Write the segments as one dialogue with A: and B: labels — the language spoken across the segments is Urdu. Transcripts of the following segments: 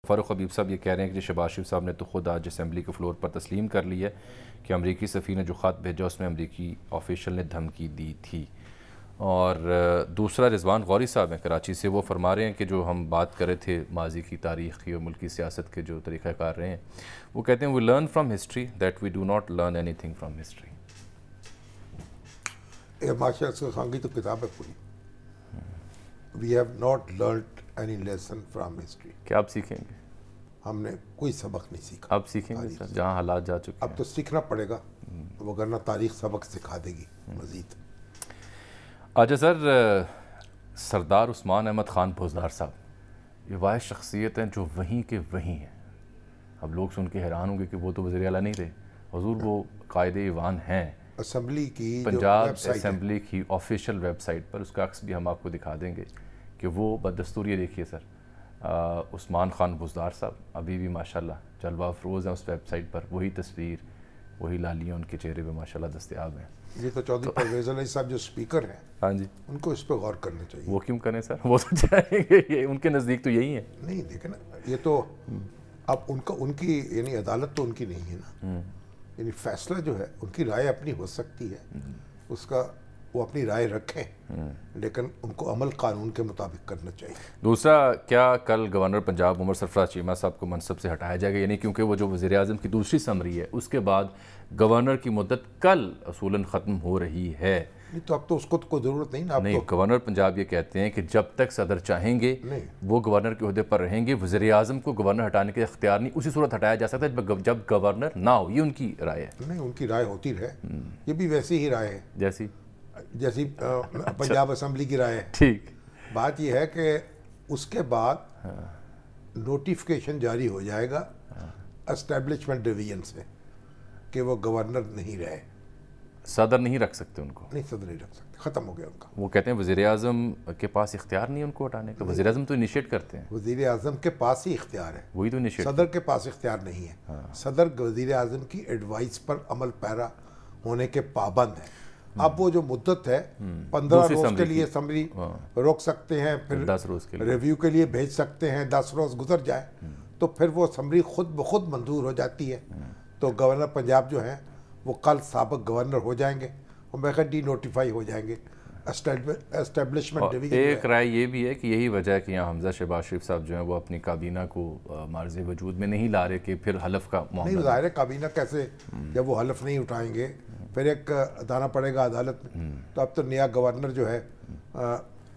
A: فاروق حبیب صاحب یہ کہہ رہے ہیں کہ شہباز شریف صاحب نے تو خود آج اسمبلی کے فلور پر تسلیم کر لی ہے کہ امریکی سفیر نے جو خط بھیجا اس میں امریکی آفیشل نے دھمکی دی تھی. اور دوسرا رضوان غوری صاحب ہیں کراچی سے، وہ فرما رہے ہیں کہ جو ہم بات کر رہے تھے ماضی کی تاریخ کی اور ملکی سیاست کے جو طریقہ کار رہے ہیں، وہ کہتے ہیں we learn from history that we do not learn anything from history.
B: Mashallah Khan کی تو کتاب ہے پوری، we have not learned any lesson from history.
A: کیا آپ سیکھیں گے؟ ہم
B: نے کوئی سبق نہیں سیکھا.
A: آپ سیکھیں گے سر جہاں حالات جا چکے ہیں؟
B: اب تو سیکھنا پڑے گا، وگرنہ تاریخ سبق سکھا دے گی مزید.
A: آج سر سردار عثمان احمد خان بھوزدار صاحب یہ واحد شخصیت ہیں جو وہیں کے وہیں ہیں. اب لوگ سن کے حیران ہوں گے کہ وہ تو وزیر اعلیٰ نہیں رہے، حضور وہ قائد ایوان ہیں.
B: اسمبلی کی
A: پنجاب اسمبلی کی آفیشیل ویب سائٹ پر اس کا عکس بھی ہم آپ کو دکھا دیں گے کہ وہ بدستور یہ دیکھیے سر عثمان خان بھوزدار صاحب ابھی بھی ماشاءاللہ جلوہ افروز ہیں اس ویب سائٹ پر، وہی تصویر وہی لالیاں ان کے چہرے پہ ماشاءاللہ دستیاب ہیں.
B: یہ تو چودھری پرویز علیہ صاحب جو اسپیکر ہیں،
A: ہاں جی،
B: ان کو اس پہ غور کرنا چاہیے.
A: وہ کیوں کریں سر؟ وہ تو چاہیں گے، یہ ان کے نزدیک تو یہی ہے.
B: نہیں دیکھیں نا، یہ تو اب ان کی یعنی عدالت تو ان کی نہیں ہے نا، یعنی فیصلہ جو ہے ان کی رائے اپنی ہو سکتی ہے، اس کا وہ اپنی رائے رکھیں، لیکن ان کو عمل قانون کے مطابق کرنا چاہیے.
A: دوسرا، کیا کل گورنر پنجاب عمر سرفراز چیمہ صاحب کو منصب سے ہٹایا جائے گا؟ یعنی کیونکہ وہ جو وزیر اعظم کی دوسری سمری ہے اس کے بعد گورنر کی مدت کل اصولاً ختم ہو رہی ہے.
B: نہیں تو اب تو اس کو کوئی ضرورت نہیں نا.
A: نہیں، گورنر پنجاب یہ کہتے ہیں کہ جب تک صدر چاہیں گے وہ گورنر کے عہدے پر رہیں گے، وزیر اعظم کو گورنر ہٹانے کے اختیار نہیں، اسی صورت ہٹایا جا سکتا ہے جب گورنر نہ ہو. یہ ان کی رائے ہے.
B: نہیں، ان کی رائے ہوتی رہے، یہ بھی ویسی ہی رائے ہے جیسی پنجاب اسمبلی کی رائے ہے.
A: ٹھیک،
B: بات یہ ہے کہ اس کے بعد نوٹیفیکیشن جاری ہو جائے گا اسٹیبلشمنٹ ڈویژن سے کہ وہ گورنر نہیں رہے.
A: صدر نہیں رکھ سکتے ان کو؟
B: نہیں، صدر نہیں رکھ سکتے، ختم ہو گیا ان کا.
A: وہ کہتے ہیں وزیر اعظم کے پاس اختیار نہیں ان کو ہٹانے کا. وزیر اعظم تو انیشیٹ کرتے ہیں.
B: وزیر اعظم کے پاس ہی اختیار ہے،
A: وہی تو انیشیٹ.
B: صدر کے پاس اختیار نہیں ہے. صدر وزیر اعظم کی ایڈوائس پر عمل پیرا ہونے کے پابند ہیں. اب وہ جو مدت ہے 15 روز کے لیے اسمبلی روک سکتے ہیں، پھر
A: 10 روز کے لیے
B: ریویو کے لیے بھیج سکتے ہیں. 10 روز گزر جائے تو پھر وہ اسمبلی خود بخود منظور ہو جاتی ہے. تو گورنر پنجاب جو ہیں وہ کل سابق گورنر ہو جائیں گے اور میں ڈی نوٹیفائی ہو جائیں گے اسٹیبلشمنٹ ڈویژن.
A: ایک رائے یہ بھی ہے کہ یہی وجہ ہے کہ یہاں حمزہ شہباز شریف صاحب جو ہیں وہ اپنی کابینہ کو معرض وجود میں نہیں لا رہے کہ پھر حلف کا معاملہ.
B: نہیں، ظاہر ہے کابینہ کیسے جب وہ حلف نہیں اٹھائیں گے پھر ایک لانا پڑے گا عدالت میں. تو اب تو نیا گورنر جو ہے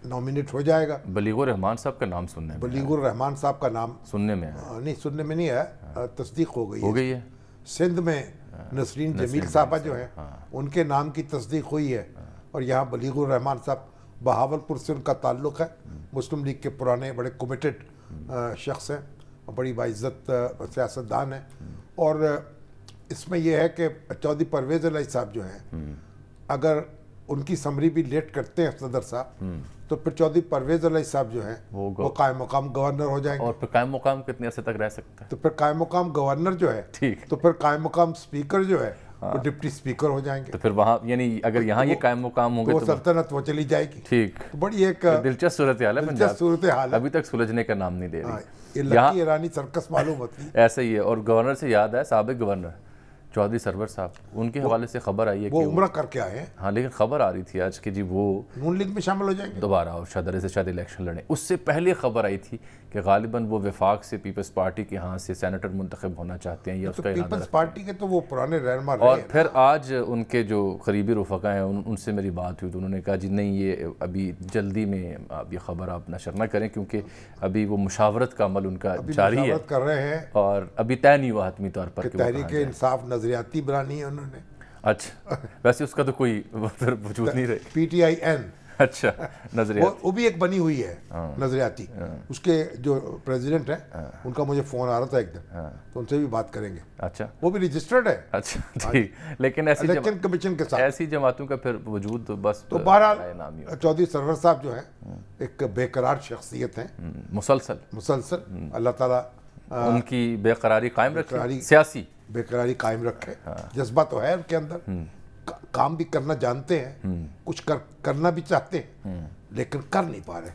B: نامینیٹ ہو جائے گا.
A: بلیغ الرحمان صاحب کا نام سننے میں،
B: بلیغ الرحمان صاحب کا نام
A: سننے میں
B: نہیں، سننے میں نہیں ہے، تصدیق ہو گئی
A: ہے.
B: سندھ میں نسرین جمیل صاحبہ جو ہیں ان کے نام کی تصدیق ہوئی ہے، اور یہاں بلیغ الرحمان صاحب بہاولپور سے ان کا تعلق ہے. مسلم لیگ کے پرانے بڑے کمیٹڈ شخص ہیں، بڑی باعزت سیاستدان ہیں. اور اس میں یہ ہے کہ چودھری پرویز علیہ صاحب جو ہیں اگر ان کی سمری بھی لیٹ کرتے ہیں صدر صاحب تو پھر چودھری پرویز علیہ صاحب جو ہیں وہ قائم مقام گورنر ہو جائیں گے.
A: اور پھر قائم مقام کتنے عرصے تک رہ سکتا ہے؟
B: تو پھر قائم مقام گورنر جو ہے،
A: ٹھیک،
B: تو پھر قائم مقام اسپیکر جو ہے وہ ڈپٹی اسپیکر ہو جائیں گے.
A: تو پھر وہاں یعنی اگر یہاں یہ قائم مقام ہوں گے
B: تو سلطنت وہ چلی جائے گی.
A: ٹھیک،
B: بڑی ایک
A: دلچسپ صورتحال ہے.
B: دلچسپ صورتحال ہے،
A: ابھی تک سلجھنے کا نام نہیں دے رہی.
B: یہ لکی ایرانی سرکس معلوم ہوتی ہے.
A: ایسا ہی ہے. اور گورنر سے یاد ہے سابق گورنر چودھری سرور صاحب، ان کے حوالے سے خبر آئی ہے کہ
B: وہ عمرہ کر کے آئے ہیں.
A: ہاں، لیکن خبر آ رہی تھی آج کہ جی وہ
B: نون لیگ میں شامل ہو جائیں گے
A: دوبارہ اور شادرے سے شاید الیکشن لڑیں. اس سے پہلے خبر آئی تھی کہ غالباً وہ وفاق سے پیپلز پارٹی کے ہاں سے سینیٹر منتخب ہونا چاہتے ہیں. یا اس کا
B: پیپلز پارٹی کے تو وہ پرانے رہنما رہے
A: اور پھر آج ان کے جو قریبی رفقا ہیں ان سے میری بات ہوئی تو انہوں نے کہا جی نہیں، یہ ابھی جلدی میں آپ یہ خبر آپ نشر نہ کریں کیونکہ ابھی وہ مشاورت کا عمل ان کا جاری ہے
B: کر رہے ہیں
A: اور ابھی طے نہیں ہوا حتمی طور پر.
B: تحریک انصاف نظریاتی بنانی ہے انہوں نے.
A: اچھا، ویسے اس کا تو کوئی وجود نہیں رہے.
B: پی ٹی آئی این،
A: اچھا، نظریات
B: وہ بھی ایک بنی ہوئی ہے نظریاتی. اس کے جو پریزیڈنٹ ہیں ان کا مجھے فون آ رہا تھا ایک دن، تو ان سے بھی بات کریں گے.
A: اچھا،
B: وہ بھی رجسٹرڈ ہے.
A: اچھا ٹھیک. لیکن
B: الیکشن کمیشن کے ساتھ
A: ایسی جماعتوں کا پھر وجود بس.
B: تو بہرحال چودھری سرور صاحب جو ہیں ایک بے قرار شخصیت ہیں، مسلسل. اللہ تعالیٰ
A: ان کی بے قراری قائم رکھے، سیاسی
B: بے قراری قائم رکھے. جذبہ تو ہے ان کے اندر، کام بھی کرنا جانتے ہیں، کچھ کرنا بھی چاہتے ہیں لیکن کر نہیں پا رہے.